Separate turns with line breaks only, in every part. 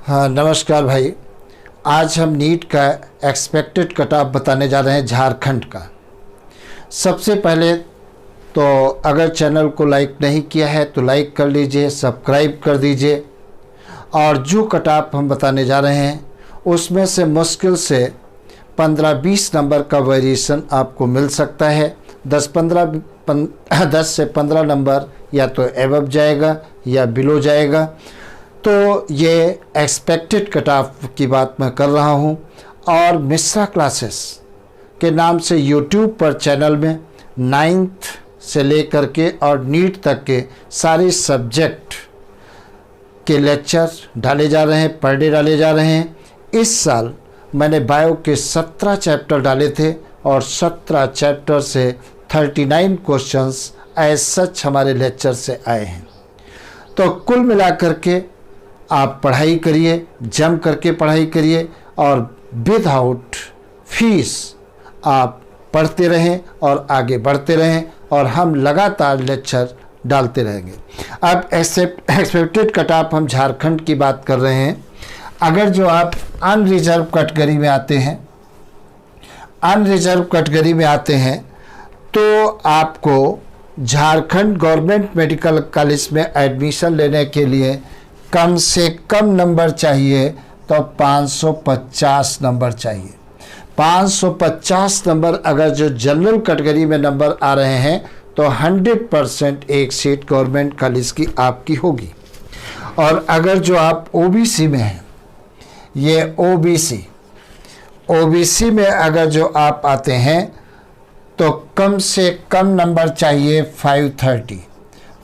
हाँ नमस्कार भाई। आज हम नीट का एक्सपेक्टेड कट ऑफ बताने जा रहे हैं झारखंड का। सबसे पहले तो अगर चैनल को लाइक नहीं किया है तो लाइक कर लीजिए, सब्सक्राइब कर दीजिए। और जो कट ऑफ हम बताने जा रहे हैं उसमें से मुश्किल से 15-20 नंबर का वेरिएशन आपको मिल सकता है। 10 से 15 नंबर या तो एबव जाएगा या बिलो जाएगा। तो ये एक्सपेक्टेड कट ऑफ की बात मैं कर रहा हूँ। और मिश्रा क्लासेस के नाम से यूट्यूब पर चैनल में 9th से लेकर के और नीट तक के सारे सब्जेक्ट के लेक्चर डाले जा रहे हैं, पर डे डाले जा रहे हैं। इस साल मैंने बायो के 17 चैप्टर डाले थे और 17 चैप्टर से 39 क्वेश्चंस एज सच हमारे लेक्चर से आए हैं। तो कुल मिलाकर के आप पढ़ाई करिए, जम करके पढ़ाई करिए और विदाउट फीस आप पढ़ते रहें और आगे बढ़ते रहें और हम लगातार लेक्चर डालते रहेंगे। अब एक्सपेक्टेड कट ऑफ हम झारखंड की बात कर रहे हैं। अगर जो आप अनरिजर्व कैटेगरी में आते हैं, तो आपको झारखंड गवर्नमेंट मेडिकल कॉलेज में एडमिशन लेने के लिए कम से कम नंबर चाहिए, तो 550 नंबर चाहिए। 550 नंबर अगर जो जनरल कैटेगरी में नंबर आ रहे हैं तो 100% एक सीट गवर्नमेंट कॉलेज की आपकी होगी। और अगर जो आप ओबीसी में हैं, ये ओबीसी में अगर जो आप आते हैं तो कम से कम नंबर चाहिए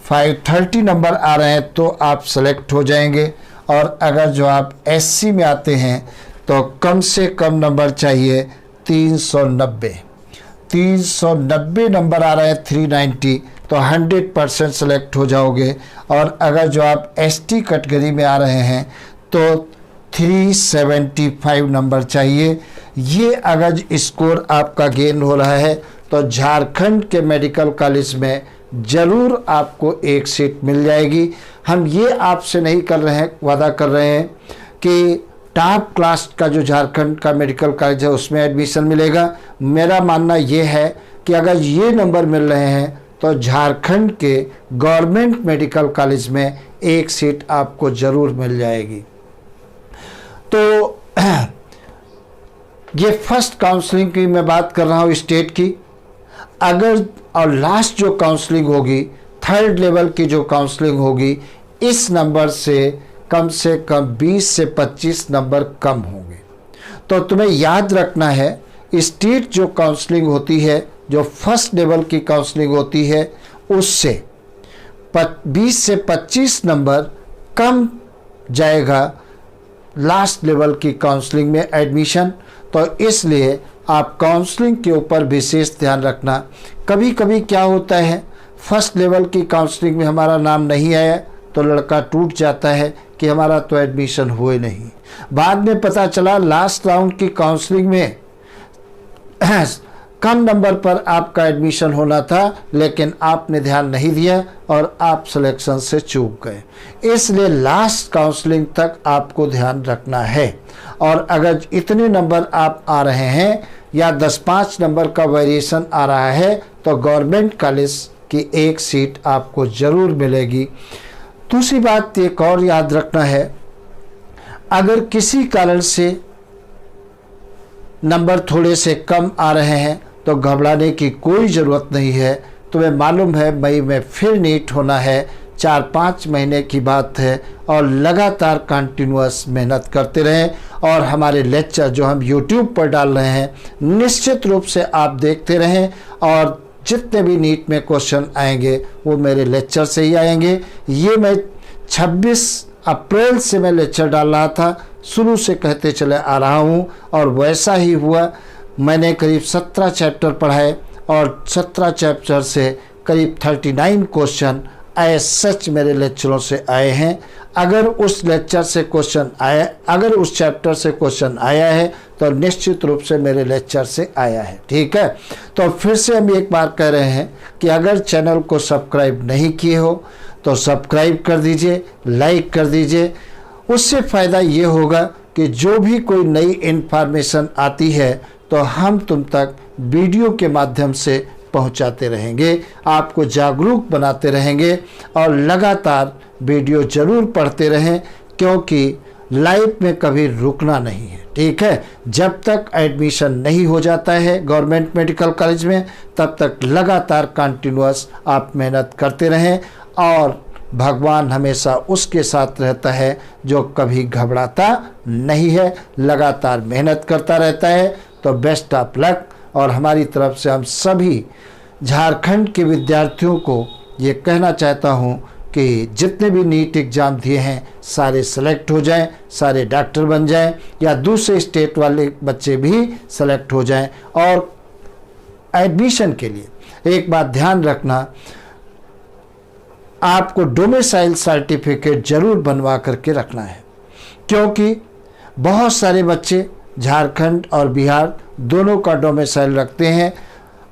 530 नंबर आ रहे हैं तो आप सेलेक्ट हो जाएंगे। और अगर जो आप एससी में आते हैं तो कम से कम नंबर चाहिए 390 नंबर आ रहे हैं 390, तो 100% सेलेक्ट हो जाओगे। और अगर जो आप एसटी कैटेगरी में आ रहे हैं तो 375 नंबर चाहिए। ये अगर स्कोर आपका गेन हो रहा है तो झारखंड के मेडिकल कॉलेज में ज़रूर आपको एक सीट मिल जाएगी। हम ये आपसे नहीं कर रहे हैं, वादा कर रहे हैं कि टॉप क्लास का जो झारखंड का मेडिकल कॉलेज है उसमें एडमिशन मिलेगा। मेरा मानना ये है कि अगर ये नंबर मिल रहे हैं तो झारखंड के गवर्नमेंट मेडिकल कॉलेज में एक सीट आपको ज़रूर मिल जाएगी। तो ये फर्स्ट काउंसलिंग की मैं बात कर रहा हूँ स्टेट की। अगर और लास्ट जो काउंसलिंग होगी, थर्ड लेवल की जो काउंसलिंग होगी, इस नंबर से कम 20 से 25 नंबर कम होंगे। तो तुम्हें याद रखना है, स्टेट जो काउंसलिंग होती है, जो फर्स्ट लेवल की काउंसलिंग होती है, उससे 20 से 25 नंबर कम जाएगा लास्ट लेवल की काउंसलिंग में एडमिशन। तो इसलिए आप काउंसलिंग के ऊपर विशेष ध्यान रखना। कभी कभी क्या होता है, फर्स्ट लेवल की काउंसलिंग में हमारा नाम नहीं आया तो लड़का टूट जाता है कि हमारा तो एडमिशन हुए नहीं। बाद में पता चला लास्ट राउंड की काउंसलिंग में कम नंबर पर आपका एडमिशन होना था, लेकिन आपने ध्यान नहीं दिया और आप सिलेक्शन से चूक गए। इसलिए लास्ट काउंसलिंग तक आपको ध्यान रखना है। और अगर इतने नंबर आप आ रहे हैं या 10-5 नंबर का वेरिएशन आ रहा है तो गवर्नमेंट कॉलेज की एक सीट आपको ज़रूर मिलेगी। दूसरी बात एक और याद रखना है, अगर किसी कारण से नंबर थोड़े से कम आ रहे हैं तो घबराने की कोई ज़रूरत नहीं है। तुम्हें मालूम है मई में फिर नीट होना है, 4-5 महीने की बात है। और लगातार कंटिन्यूअस मेहनत करते रहें और हमारे लेक्चर जो हम YouTube पर डाल रहे हैं निश्चित रूप से आप देखते रहें। और जितने भी नीट में क्वेश्चन आएंगे वो मेरे लेक्चर से ही आएंगे। ये मैं 26 अप्रैल से मैं लेक्चर डाल रहा था, शुरू से कहते चले आ रहा हूँ और वैसा ही हुआ। मैंने करीब 17 चैप्टर पढ़ाए और 17 चैप्टर से करीब 39 क्वेश्चन एज सच मेरे लेक्चरों से आए हैं। अगर उस लेक्चर से क्वेश्चन आया, अगर उस चैप्टर से क्वेश्चन आया है तो निश्चित रूप से मेरे लेक्चर से आया है। ठीक है, तो फिर से हम एक बार कह रहे हैं कि अगर चैनल को सब्सक्राइब नहीं किए हो तो सब्सक्राइब कर दीजिए, लाइक कर दीजिए उससे फ़ायदा ये होगा कि जो भी कोई नई इन्फॉर्मेशन आती है तो हम तुम तक वीडियो के माध्यम से पहुंचाते रहेंगे, आपको जागरूक बनाते रहेंगे और लगातार वीडियो ज़रूर पढ़ते रहें, क्योंकि लाइफ में कभी रुकना नहीं है। ठीक है, जब तक एडमिशन नहीं हो जाता है गवर्नमेंट मेडिकल कॉलेज में, तब तक लगातार कंटिन्यूअस आप मेहनत करते रहें और भगवान हमेशा उसके साथ रहता है जो कभी घबराता नहीं है, लगातार मेहनत करता रहता है। तो बेस्ट ऑफ लक। और हमारी तरफ से हम सभी झारखंड के विद्यार्थियों को ये कहना चाहता हूँ कि जितने भी नीट एग्ज़ाम दिए हैं सारे सेलेक्ट हो जाएं, सारे डॉक्टर बन जाएं, या दूसरे स्टेट वाले बच्चे भी सेलेक्ट हो जाएं। और एडमिशन के लिए एक बात ध्यान रखना, आपको डोमिसाइल सर्टिफिकेट ज़रूर बनवा करके रखना है, क्योंकि बहुत सारे बच्चे झारखंड और बिहार दोनों का डोमिसाइल रखते हैं,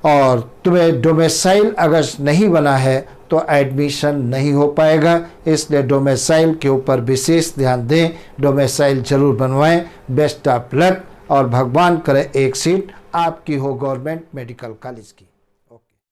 और तुम्हें डोमिसाइल अगर नहीं बना है तो एडमिशन नहीं हो पाएगा। इसलिए डोमिसाइल के ऊपर विशेष ध्यान दें, डोमिसाइल जरूर बनवाएं। बेस्ट ऑफ लक, और भगवान करे एक सीट आपकी हो गवर्नमेंट मेडिकल कॉलेज की।